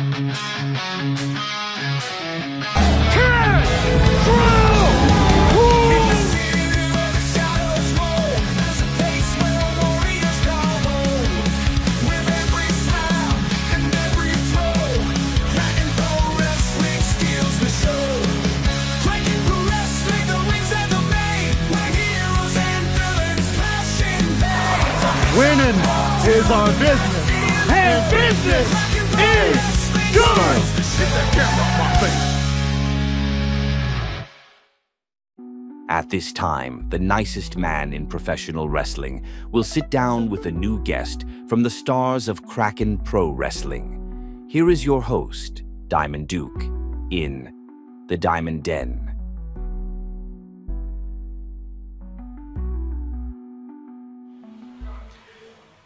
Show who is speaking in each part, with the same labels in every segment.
Speaker 1: Winning is our business, and business is yours. Get that camera off my face.
Speaker 2: At this time, the nicest man in professional wrestling will sit down with a new guest from the stars of Kraken Pro Wrestling. Here is your host, Diamond Duke, in the Diamond Den.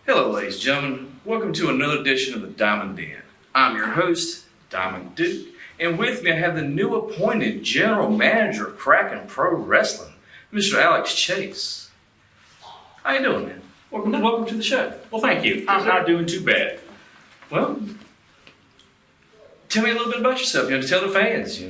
Speaker 3: Hello, ladies and gentlemen. Welcome to another edition of the Diamond Den. I'm your host, Diamond Duke, and with me I have the new appointed General Manager of Kraken Pro Wrestling, Mr. Alex Chase. How you doing, man? Welcome to the show.
Speaker 4: Well, thank you. I'm not doing too bad.
Speaker 3: Well, tell me a little bit about yourself, to tell the fans,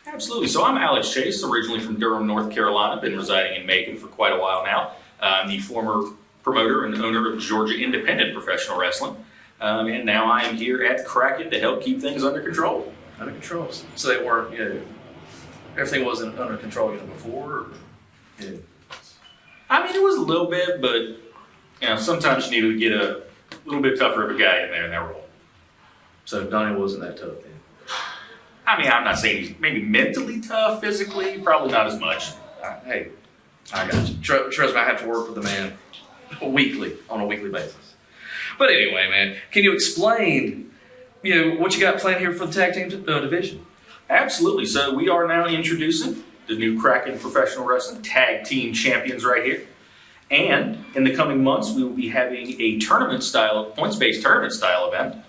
Speaker 4: Absolutely. So I'm Alex Chase, originally from Durham, North Carolina. Been residing in Macon for quite a while now. I'm the former promoter and owner of Georgia Independent Professional Wrestling. And now I am here at Kraken to help keep things under control.
Speaker 3: Under control. So they weren't, everything wasn't under control, before? Or,
Speaker 4: I mean, it was a little bit, but, sometimes you need to get a little bit tougher of a guy in there in that role.
Speaker 3: So Donnie wasn't that tough then?
Speaker 4: I mean, I'm not saying he's maybe mentally tough, physically, probably not as much.
Speaker 3: Hey, I got you. Trust me, I have to work with the man on a weekly basis. But anyway, man, can you explain, what you got planned here for the tag team division?
Speaker 4: Absolutely. So we are now introducing the new Kraken Professional Wrestling Tag Team Champions right here. And in the coming months, we will be having a points-based tournament style event.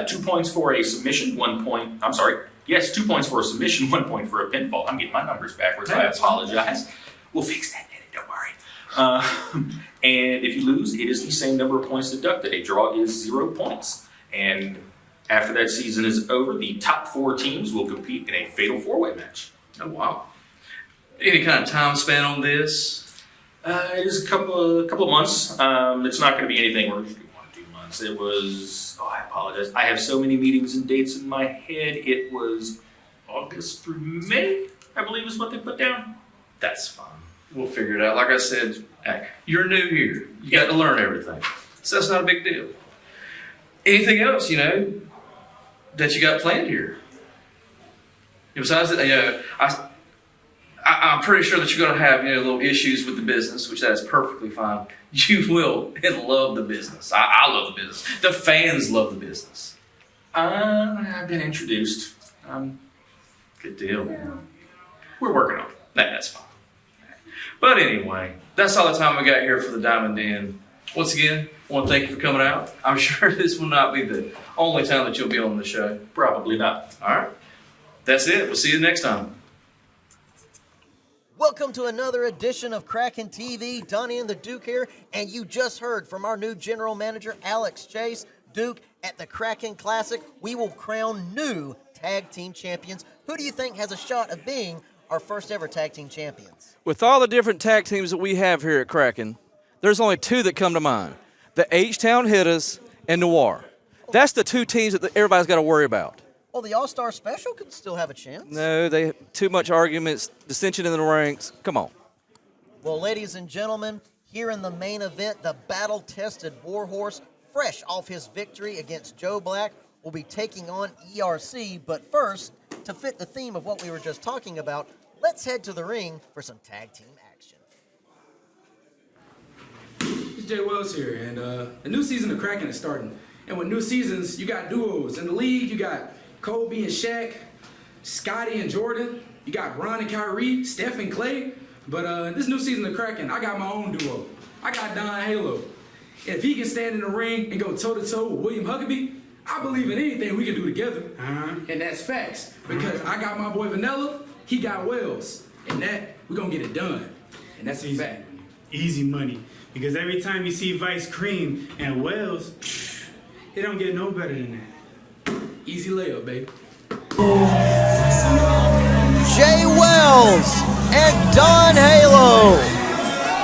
Speaker 4: 2 points for a submission, 1 point, 2 points for a submission, 1 point for a pinfall. I'm getting my numbers backwards, I apologize. We'll fix that later, don't worry. And if you lose, it is the same number of points deducted. A draw is 0 points. And after that season is over, the top 4 teams will compete in a fatal 4-way match.
Speaker 3: Oh, wow. Any kind of time span on this?
Speaker 4: It is a couple of months. It's not going to be anything where it's 1 or 2 months. It was, I apologize. I have so many meetings and dates in my head. It was August through May, I believe is what they put down.
Speaker 3: That's fine. We'll figure it out. Like I said, you're new here. You got to learn everything. So that's not a big deal. Anything else, that you got planned here? Besides that, I'm pretty sure that you're going to have, little issues with the business, which that is perfectly fine. You will love the business. I love the business. The fans love the business.
Speaker 4: I've been introduced.
Speaker 3: Good deal.
Speaker 4: We're working on it.
Speaker 3: That's fine. But anyway, that's all the time we got here for the Diamond Den. Once again, I want to thank you for coming out. I'm sure this will not be the only time that you'll be on the show.
Speaker 4: Probably not.
Speaker 3: All right. That's it. We'll see you next time.
Speaker 5: Welcome to another edition of Kraken TV. Donnie and the Duke here, and you just heard from our new general manager, Alex Chase. Duke, at the Kraken Classic, we will crown new tag team champions. Who do you think has a shot of being our first ever tag team champions?
Speaker 6: With all the different tag teams that we have here at Kraken, there's only 2 that come to mind. The H-Town Hitters and Noir. That's the 2 teams that everybody's got to worry about.
Speaker 5: Well, the All-Star Special could still have a chance.
Speaker 6: No, they have too much arguments, dissension in the ranks. Come on.
Speaker 5: Well, ladies and gentlemen, here in the main event, the battle-tested Warhorse, fresh off his victory against Joe Black, will be taking on ERC. But first, to fit the theme of what we were just talking about, let's head to the ring for some tag team action.
Speaker 7: It's Jay Wells here, and the new season of Kraken is starting. And with new seasons, you got duos. In the league, you got Kobe and Shaq, Scotty and Jordan. You got Bron and Kyrie, Steph and Clay. But in this new season of Kraken, I got my own duo. I got Don Halo. If he can stand in the ring and go toe-to-toe with William Huckabee, I believe in anything we can do together. And that's facts. Because I got my boy Vanilla, he got Wells. And that, we're going to get it done. And that's a fact.
Speaker 8: Easy money. Because every time you see Vice Cream and Wells, it don't get no better than that.
Speaker 7: Easy layup, baby.
Speaker 5: Jay Wells and Don Halo.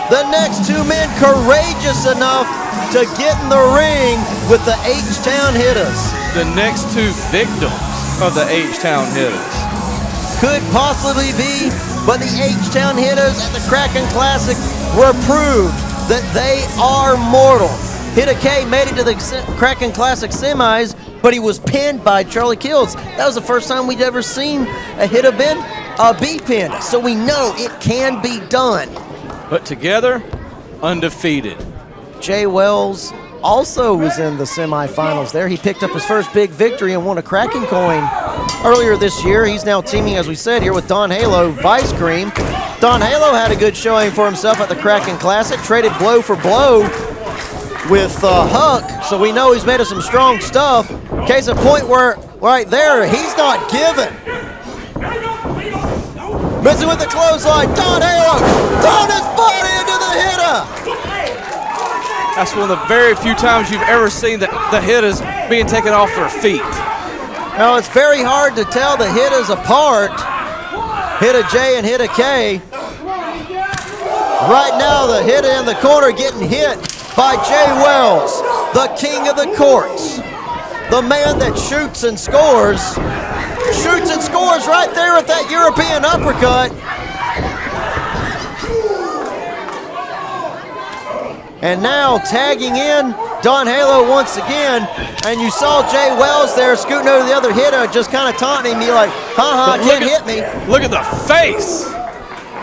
Speaker 5: The next two men courageous enough to get in the ring with the H-Town Hitters.
Speaker 6: The next two victims of the H-Town Hitters.
Speaker 5: Could possibly be, but the H-Town Hitters at the Kraken Classic were proved that they are mortal. Hitta K made it to the Kraken Classic semis, but he was pinned by Charlie Kills. That was the first time we'd ever seen a Hitta be pinned, so we know it can be done.
Speaker 6: But together, undefeated.
Speaker 5: Jay Wells also was in the semifinals there. He picked up his first big victory and won a Kraken coin earlier this year. He's now teaming, as we said, here with Don Halo, Vice Cream. Don Halo had a good showing for himself at the Kraken Classic, traded blow for blow with Huck, so we know he's made of some strong stuff. Case in point where, right there, he's not giving. Missing with the clothesline, Don Halo, throwing his body into the Hitta.
Speaker 6: That's one of the very few times you've ever seen the Hitters being taken off their feet.
Speaker 5: Now, it's very hard to tell the Hittas apart, Hitta J and Hitta K. Right now, the Hitta in the corner getting hit by Jay Wells, the king of the courts, the man that shoots and scores. Shoots and scores right there at that European uppercut. And now tagging in Don Halo once again, and you saw Jay Wells there scooting over the other Hitta, just kind of taunting me like, can't hit me.
Speaker 6: Look at the face.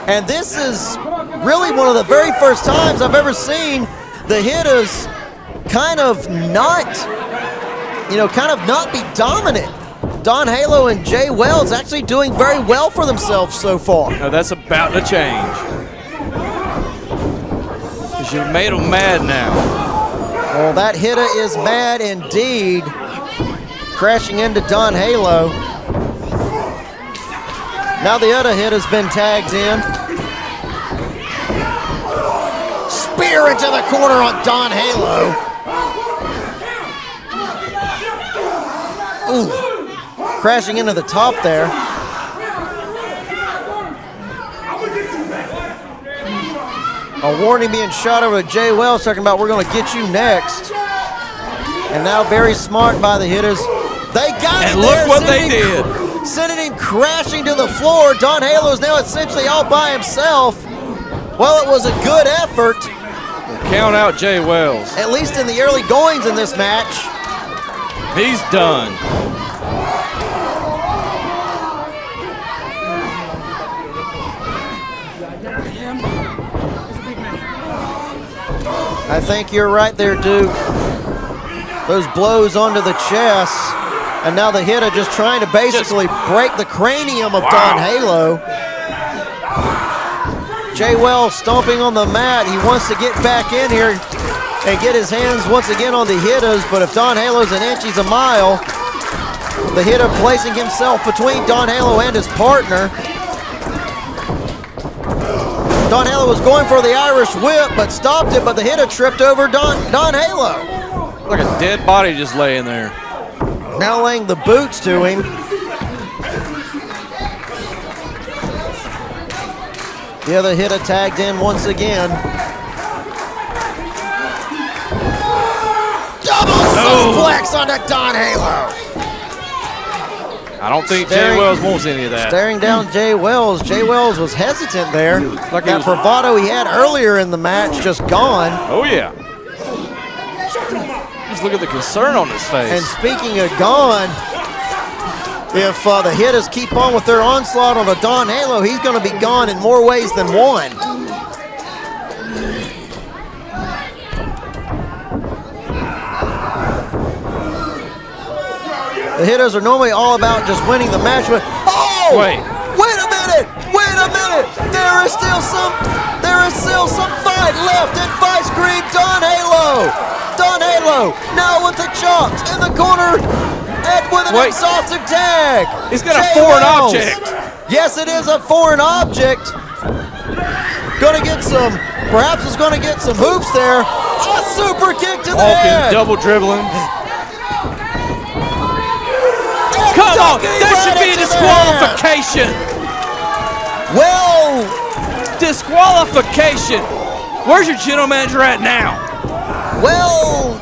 Speaker 5: And this is really one of the very first times I've ever seen the Hittas kind of not be dominant. Don Halo and Jay Wells actually doing very well for themselves so far.
Speaker 6: No, that's about to change. Because you made them mad now.
Speaker 5: Well, that Hitta is mad indeed. Crashing into Don Halo. Now the other Hitta's been tagged in. Spear into the corner on Don Halo. Ooh. Crashing into the top there. A warning being shot over to Jay Wells, talking about we're going to get you next. And now very smart by the Hitters. They got him.
Speaker 6: And look what they did.
Speaker 5: Sending him crashing to the floor. Don Halo is now essentially all by himself. Well, it was a good effort.
Speaker 6: Count out Jay Wells.
Speaker 5: At least in the early goings in this match.
Speaker 6: He's done.
Speaker 5: I think you're right there, Duke. Those blows onto the chest, and now the Hitta just trying to basically break the cranium of Don Halo. Jay Wells stomping on the mat. He wants to get back in here and get his hands once again on the Hittas, but if Don Halo's an inch, he's a mile. The Hitta placing himself between Don Halo and his partner. Don Halo was going for the Irish whip, but stopped it, but the Hitta tripped over Don Halo.
Speaker 6: Like a dead body just laying there.
Speaker 5: Now laying the boots to him. The other Hitta tagged in once again. Double suplex onto Don Halo.
Speaker 6: I don't think Jay Wells wants any of that.
Speaker 5: Staring down Jay Wells. Jay Wells was hesitant there. Like that bravado he had earlier in the match just gone.
Speaker 6: Oh, yeah. Just look at the concern on his face.
Speaker 5: And speaking of gone, if the Hittas keep on with their onslaught on a Don Halo, he's going to be gone in more ways than one. The Hittas are normally all about just winning the match, but wait a minute! There is still some fight left in Vice Green. Don Halo now with the chops in the corner and with an exhaustive tag.
Speaker 6: He's got a foreign object.
Speaker 5: Yes, it is a foreign object. Perhaps it's going to get some hoops there. A super kick to the head.
Speaker 6: Double dribbling. on, that should be a disqualification.
Speaker 5: Well,
Speaker 6: disqualification. Where's your general manager at now?
Speaker 5: Well,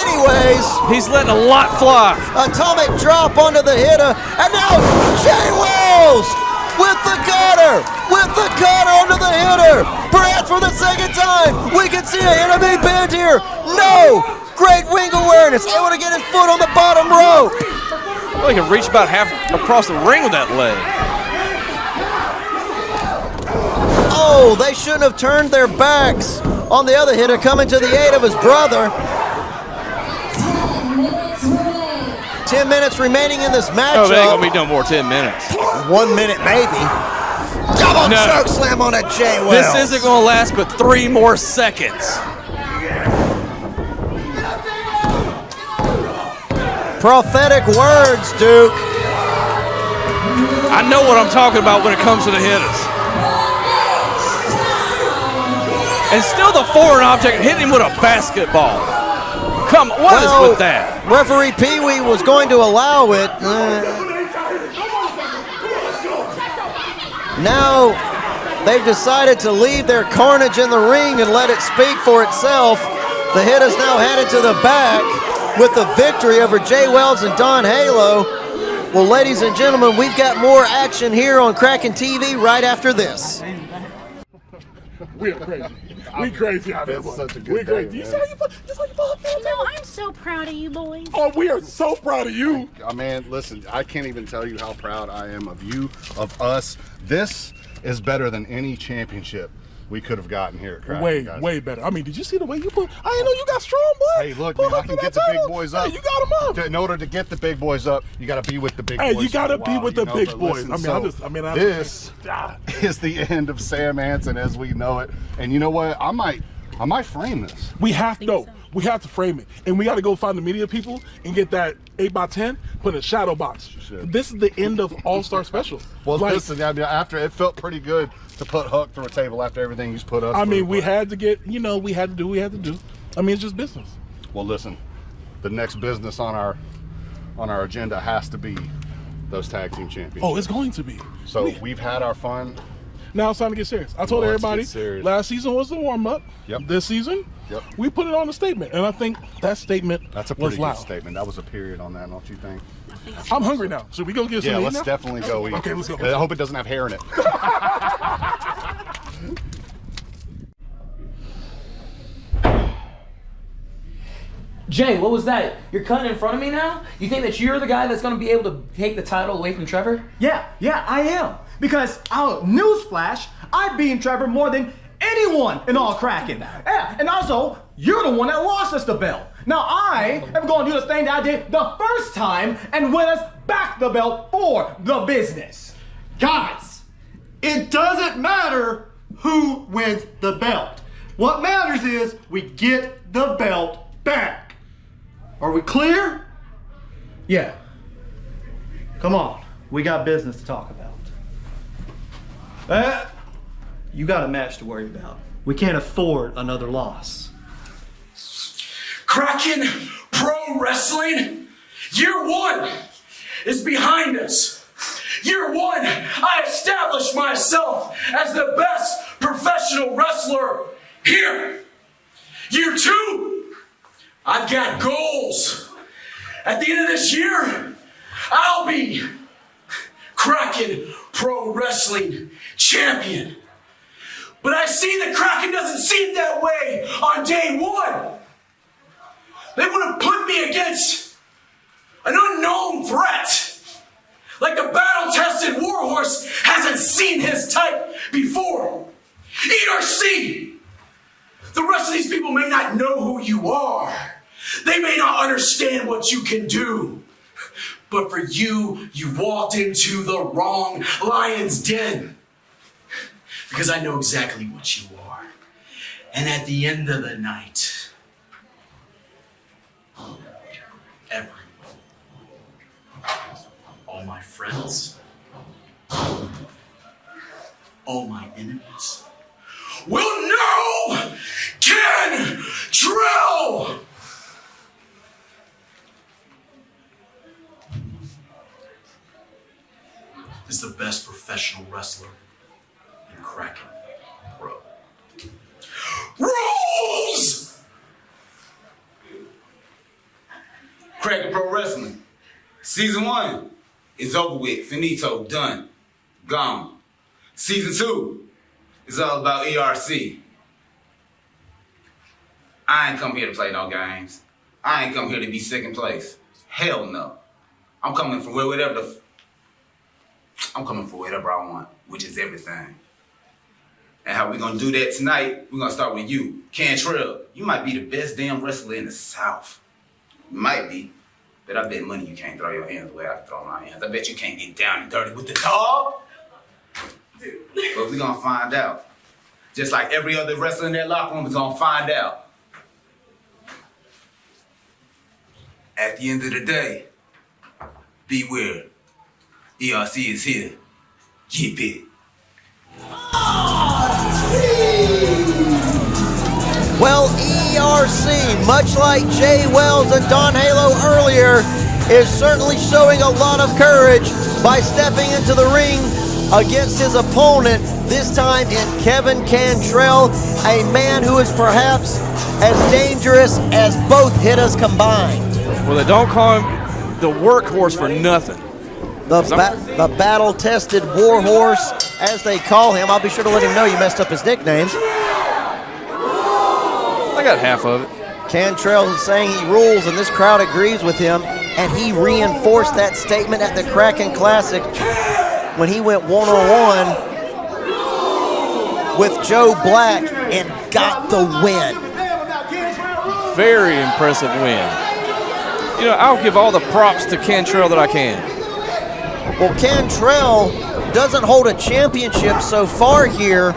Speaker 5: anyways.
Speaker 6: He's letting a lot fly.
Speaker 5: Atomic drop onto the hitter, and now Jay Wells with the cutter onto the hitter. Perhaps for the second time, we can see an enemy bend here. No, great wing awareness, able to get his foot on the bottom rope.
Speaker 6: Well, he can reach about half across the ring with that leg.
Speaker 5: Oh, they shouldn't have turned their backs on the other hitter coming to the aid of his brother. 10 minutes remaining in this matchup.
Speaker 6: Oh, they ain't gonna be no more 10 minutes.
Speaker 5: 1 minute maybe. Double choke slam on a Jay Wells.
Speaker 6: This isn't gonna last but 3 more seconds.
Speaker 5: Prophetic words, Duke.
Speaker 6: I know what I'm talking about when it comes to the hitters. And still the foreign object hit him with a basketball. Come, what is with that?
Speaker 5: Referee Pee Wee was going to allow it. Now they've decided to leave their carnage in the ring and let it speak for itself. The hit is now headed to the back with the victory over Jay Wells and Don Halo. Well, ladies and gentlemen, we've got more action here on Kraken TV right after this.
Speaker 1: We are crazy. We crazy out there, boy.
Speaker 9: Such a good
Speaker 1: We crazy.
Speaker 9: day,
Speaker 1: You
Speaker 9: man.
Speaker 1: see how you put
Speaker 10: You know, I'm so proud of you boys.
Speaker 1: Oh, we are so proud of you.
Speaker 9: Man, listen, I can't even tell you how proud I am of you, of us. This is better than any championship we could have gotten here at Kraken.
Speaker 1: Way,
Speaker 9: guys.
Speaker 1: way better. I mean, did you see the way you put? I didn't know you got strong, boy.
Speaker 9: Hey, look,
Speaker 1: Put
Speaker 9: man, I
Speaker 1: Hook
Speaker 9: can
Speaker 1: in
Speaker 9: get
Speaker 1: that
Speaker 9: the big
Speaker 1: title.
Speaker 9: boys up.
Speaker 1: Hey, you got them up.
Speaker 9: In order to get the big boys up, you got to be with the big
Speaker 1: Hey,
Speaker 9: boys.
Speaker 1: you got to
Speaker 9: for a
Speaker 1: be
Speaker 9: while,
Speaker 1: with the
Speaker 9: you know,
Speaker 1: big
Speaker 9: but
Speaker 1: boys.
Speaker 9: listen, this is the end of Sam Hansen as we know it. And you know what? I might frame this.
Speaker 1: We have to. We have to frame it, and we got to go find the media people and get that 8x10 put in a shadow box. This is the end of All-Star Special.
Speaker 9: Well,
Speaker 1: Like,
Speaker 9: listen, I mean, after it felt pretty good to put Hook through a table after everything he's put us.
Speaker 1: I mean,
Speaker 9: through,
Speaker 1: we
Speaker 9: but-
Speaker 1: had to get. You know, we had to do. We had to do. I mean, it's just business.
Speaker 9: Well, listen, the next business on our agenda has to be those tag team championships.
Speaker 1: Oh, it's going to be.
Speaker 9: So we've had our fun.
Speaker 1: Now it's time to get serious. I told
Speaker 9: Well, let's
Speaker 1: everybody
Speaker 9: get serious.
Speaker 1: last season was the warm up.
Speaker 9: Yep.
Speaker 1: This season,
Speaker 9: Yep.
Speaker 1: we put it on a statement, and I think that statement
Speaker 9: That's a
Speaker 1: was
Speaker 9: pretty
Speaker 1: loud.
Speaker 9: good statement. That was a period on that, don't you think?
Speaker 1: I'm hungry now. Should we go get
Speaker 9: Yeah,
Speaker 1: some?
Speaker 9: let's
Speaker 1: now?
Speaker 9: definitely go eat.
Speaker 1: Okay, let's go.
Speaker 9: I hope it doesn't have hair in it.
Speaker 11: Jay, what was that? You're cutting in front of me now? You think that you're the guy that's going to be able to take the title away from Trevor?
Speaker 12: Yeah, I am. Because, newsflash, I beat Trevor more than anyone in all Kraken. Yeah, and also, you're the one that lost us the belt. Now I am going to do the thing that I did the first time and win us back the belt for the business.
Speaker 13: Guys, it doesn't matter who wins the belt. What matters is we get the belt back. Are we clear?
Speaker 12: Yeah.
Speaker 13: Come on, we got business to talk about. You got a match to worry about. We can't afford another loss.
Speaker 3: Kraken Pro Wrestling, year one is behind us. Year one, I established myself as the best professional wrestler here. Year two, I've got goals. At the end of this year, I'll be Kraken Pro Wrestling champion. But I see that Kraken doesn't see it that way on day one. They want to put me against an unknown threat. Like the battle-tested warhorse hasn't seen his type before. ERC! The rest of these people may not know who you are. They may not understand what you can do. But for you, you walked into the wrong lion's den. Because I know exactly what you are. And at the end of the night, everyone, all my friends, all my enemies, will know Cantrell!
Speaker 14: is the best professional wrestler in Kraken Pro. Rules!
Speaker 15: Kraken Pro Wrestling. Season 1 is over with. Finito, done, gone. Season 2 is all about ERC. I ain't come here to play no games. I ain't come here to be second place. Hell no. I'm coming for whatever I'm coming for whatever I want, which is everything. And how we gonna do that tonight, we're gonna start with you. Cantrell, you might be the best damn wrestler in the South. You might be, but I bet money you can't throw your hands the way I can throw my hands. I bet you can't get down and dirty with the dog. But we're gonna find out. Just like every other wrestler in that locker room is gonna find out. At the end of the day, beware. ERC is here. Keep it.
Speaker 5: Well, ERC, much like Jay Wells and Don Halo earlier, is certainly showing a lot of courage by stepping into the ring against his opponent, this time in Kevin Cantrell, a man who is perhaps as dangerous as both hitters combined.
Speaker 6: Well, they don't call him the workhorse for nothing.
Speaker 5: The battle-tested warhorse, as they call him. I'll be sure to let him know you messed up his nickname.
Speaker 6: I got half of it.
Speaker 5: Cantrell is saying he rules, and this crowd agrees with him, and he reinforced that statement at the Kraken Classic when he went one-on-one with Joe Black and got the win.
Speaker 6: Very impressive win. You know, I'll give all the props to Cantrell that I can.
Speaker 5: Well, Cantrell doesn't hold a championship so far here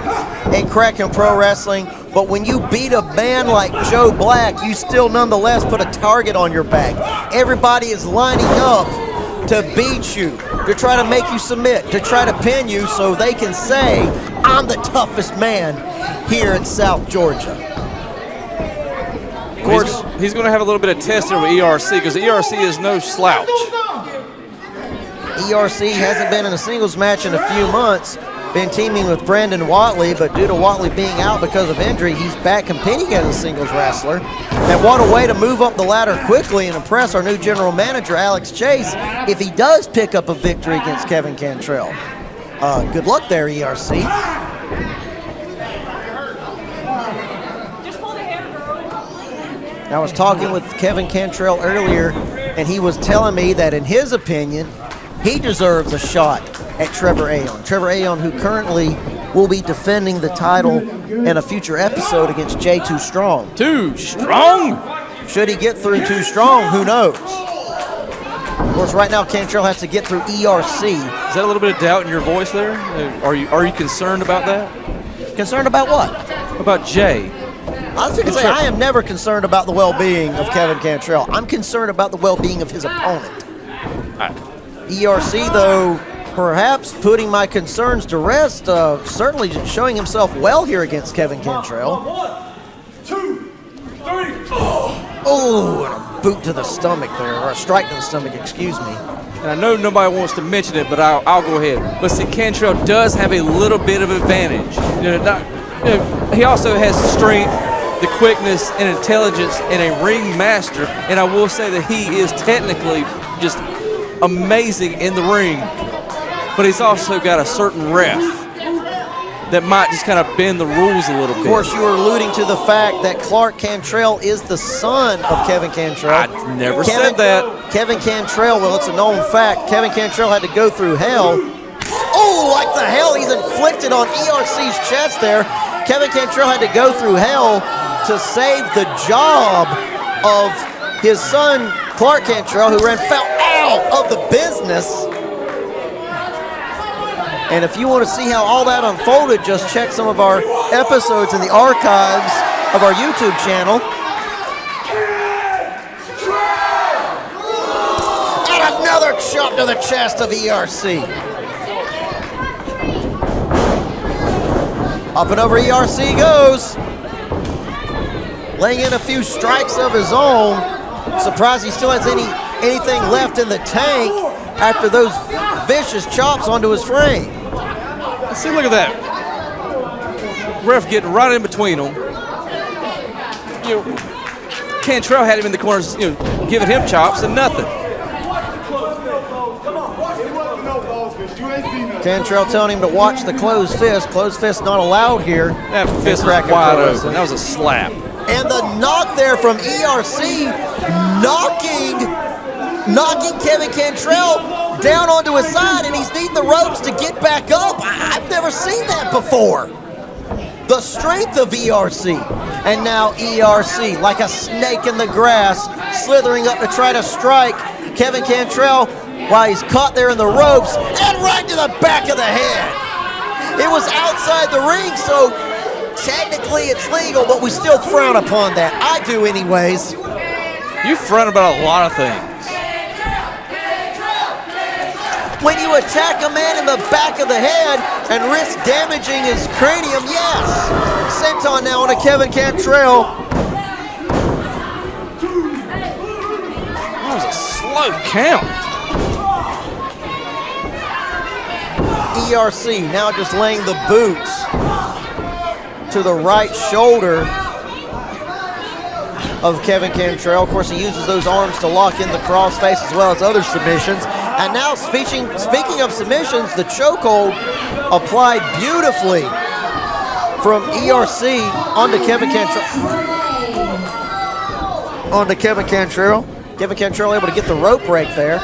Speaker 5: in Kraken Pro Wrestling, but when you beat a man like Joe Black, you still nonetheless put a target on your back. Everybody is lining up to beat you, to try to make you submit, to try to pin you so they can say, I'm the toughest man here in South Georgia. Of course,
Speaker 6: he's going to have a little bit of testing with ERC because ERC is no slouch.
Speaker 5: ERC hasn't been in a singles match in a few months, been teaming with Brandon Watley, but due to Watley being out because of injury, he's back competing as a singles wrestler. And what a way to move up the ladder quickly and impress our new general manager, Alex Chase, if he does pick up a victory against Kevin Cantrell. Good luck there, ERC. I was talking with Kevin Cantrell earlier, and he was telling me that in his opinion, he deserves a shot at Trevor Aon. Trevor Aon, who currently will be defending the title in a future episode against Jay Too Strong.
Speaker 6: Too Strong?
Speaker 5: Should he get through Too Strong, who knows? Of course, right now Cantrell has to get through ERC.
Speaker 6: Is that a little bit of doubt in your voice there? Are you concerned about that?
Speaker 5: Concerned about what?
Speaker 6: About Jay.
Speaker 5: I was going to say, I am never concerned about the well-being of Kevin Cantrell. I'm concerned about the well-being of his opponent. ERC, though, perhaps putting my concerns to rest, certainly showing himself well here against Kevin Cantrell.
Speaker 14: 1, 2, 3.
Speaker 5: Oh, and a boot to the stomach there, or a strike to the stomach, excuse me.
Speaker 6: And I know nobody wants to mention it, but I'll go ahead. But see, Cantrell does have a little bit of advantage. He also has strength, the quickness, and intelligence, and a ring master. And I will say that he is technically just amazing in the ring, but he's also got a certain ref that might just kind of bend the rules a little bit.
Speaker 5: Of course, you were alluding to the fact that Clark Cantrell is the son of Kevin Cantrell.
Speaker 6: I never said that.
Speaker 5: Kevin Cantrell, well, it's a known fact. Kevin Cantrell had to go through hell. Oh, like the hell he's inflicted on ERC's chest there. Kevin Cantrell had to go through hell to save the job of his son, Clark Cantrell, who ran foul out of the business. And if you want to see how all that unfolded, just check some of our episodes in the archives of our YouTube channel. And another chop to the chest of ERC. Up and over ERC goes. Laying in a few strikes of his own. Surprised he still has any anything left in the tank after those vicious chops onto his frame.
Speaker 6: See, look at that. Ref getting right in between them. You know, Cantrell had him in the corners, you know, giving him chops and nothing.
Speaker 5: Cantrell telling him to watch the closed fist. Closed fist not allowed here.
Speaker 6: That fist was wide open. That was a slap.
Speaker 5: And the knock there from ERC, knocking Kevin Cantrell down onto his side, and he's needing the ropes to get back up. I've never seen that before. The strength of ERC. And now ERC, like a snake in the grass, slithering up to try to strike Kevin Cantrell while he's caught there in the ropes, and right to the back of the head. It was outside the ring, so technically it's legal, but we still frown upon that. I do anyways.
Speaker 6: You frown about a lot of things.
Speaker 5: When you attack a man in the back of the head and risk damaging his cranium, yes. Senton now on a Kevin Cantrell.
Speaker 6: That was a slow count.
Speaker 5: ERC now just laying the boots to the right shoulder of Kevin Cantrell. Of course, he uses those arms to lock in the crossface as well as other submissions. And now, speaking of submissions, the chokehold applied beautifully from ERC onto Kevin Cantrell. Kevin Cantrell able to get the rope break there.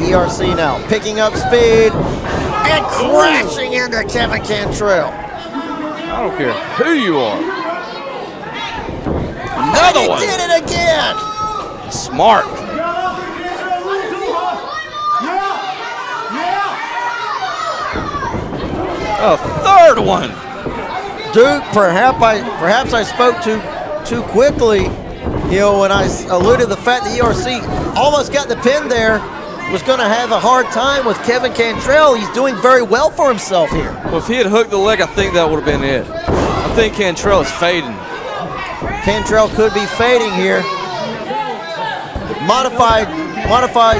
Speaker 5: ERC now picking up speed and crashing into Kevin Cantrell.
Speaker 6: I don't care who you are. Another one.
Speaker 5: He did it again.
Speaker 6: Smart. A third one.
Speaker 5: Duke, perhaps I spoke too quickly. You know, when I alluded to the fact that ERC almost got the pin there, was going to have a hard time with Kevin Cantrell. He's doing very well for himself here.
Speaker 6: Well, if he had hooked the leg, I think that would have been it. I think Cantrell is fading.
Speaker 5: Cantrell could be fading here. Modified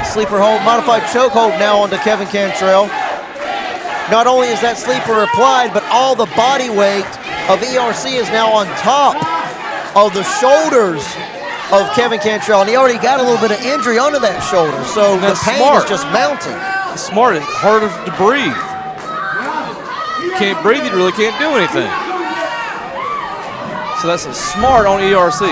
Speaker 5: sleeper hold, modified choke hold now onto Kevin Cantrell. Not only is that sleeper applied, but all the body weight of ERC is now on top of the shoulders of Kevin Cantrell, and he already got a little bit of injury onto that shoulder, so the pain is just mounting.
Speaker 6: Smart, it's harder to breathe. You can't breathe, you really can't do anything. So that's a smart on ERC.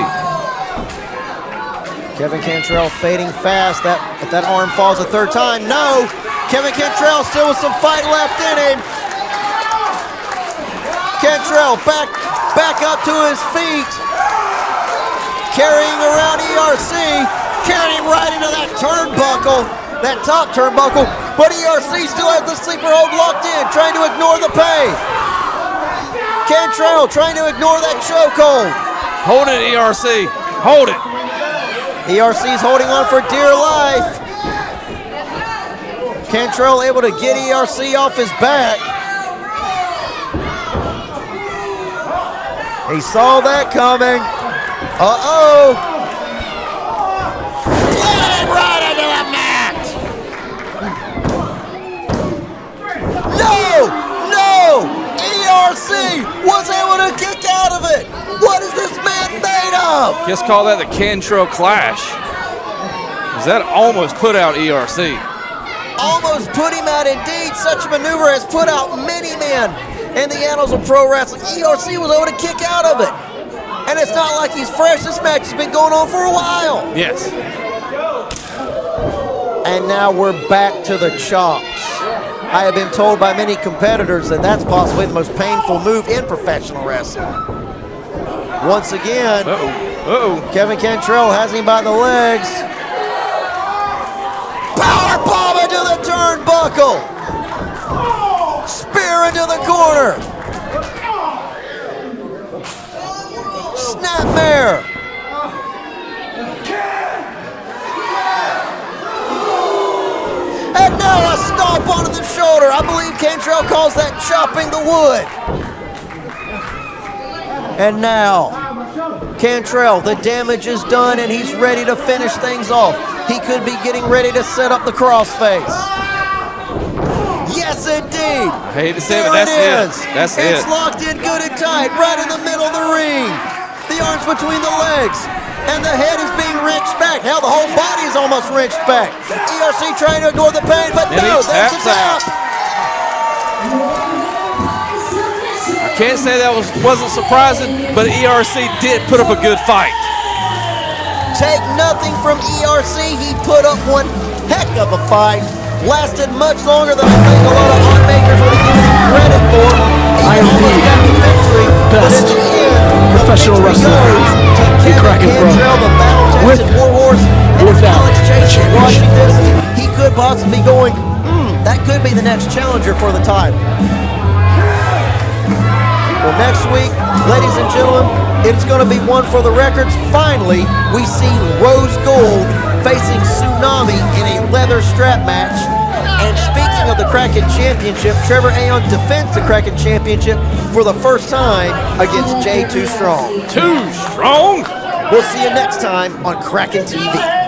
Speaker 5: Kevin Cantrell fading fast. If that arm falls a third time, no. Kevin Cantrell still with some fight left in him. Cantrell back up to his feet. Carrying around ERC. Carrying him right into that turnbuckle. That top turnbuckle. But ERC still has the sleeper hold locked in, trying to ignore the pain. Cantrell trying to ignore that chokehold.
Speaker 6: Hold it, ERC. Hold it.
Speaker 5: ERC's holding on for dear life. Cantrell able to get ERC off his back. He saw that coming. Uh-oh. Planted right into the mat. No. ERC was able to kick out of it. What is this man made of?
Speaker 6: Just call that the Cantrell clash. Because that almost put out ERC.
Speaker 5: Almost put him out indeed. Such a maneuver has put out many men in the annals of pro wrestling. ERC was able to kick out of it. And it's not like he's fresh. This match has been going on for a while.
Speaker 6: Yes.
Speaker 5: And now we're back to the chops. I have been told by many competitors that that's possibly the most painful move in professional wrestling. Once again, Kevin Cantrell has him by the legs. Powerbomb into the turnbuckle. Spear into the corner. Snapmare. And now a stomp onto the shoulder. I believe Cantrell calls that chopping the wood. And now, Cantrell, the damage is done, and he's ready to finish things off. He could be getting ready to set up the crossface. Yes, indeed.
Speaker 6: I hate to say it,
Speaker 5: There
Speaker 6: but that's
Speaker 5: it is.
Speaker 6: it. That's
Speaker 5: It's
Speaker 6: it.
Speaker 5: locked in good and tight, right in the middle of the ring. The arms between the legs, and the head is being wrenched back. Hell, the whole body is almost wrenched back. ERC trying to ignore the pain, but
Speaker 6: And
Speaker 5: no,
Speaker 6: he
Speaker 5: there's a
Speaker 6: taps
Speaker 5: tap.
Speaker 6: I can't say that wasn't surprising, but ERC did put up a good fight.
Speaker 5: Take nothing from ERC. He put up one heck of a fight. Lasted much longer than I think a lot of onmakers would have given him credit for. He almost got the victory, but in the end,
Speaker 1: professional
Speaker 5: the victory
Speaker 1: wrestler
Speaker 5: goes to
Speaker 1: in
Speaker 5: Kevin
Speaker 1: Kraken Pro.
Speaker 5: Cantrell, the battle-tested warhorse. And if
Speaker 1: without
Speaker 5: Alex Chase is
Speaker 1: a
Speaker 5: watching this, he could possibly be going, that could be the next challenger for the title. Well, next week, ladies and gentlemen, it's going to be one for the records. Finally, we see Rose Gold facing Tsunami in a leather strap match. And speaking of the Kraken Championship, Trevor Aon defends the Kraken Championship for the first time against Jay Too Strong.
Speaker 6: Too Strong?
Speaker 5: We'll see you next time on Kraken TV.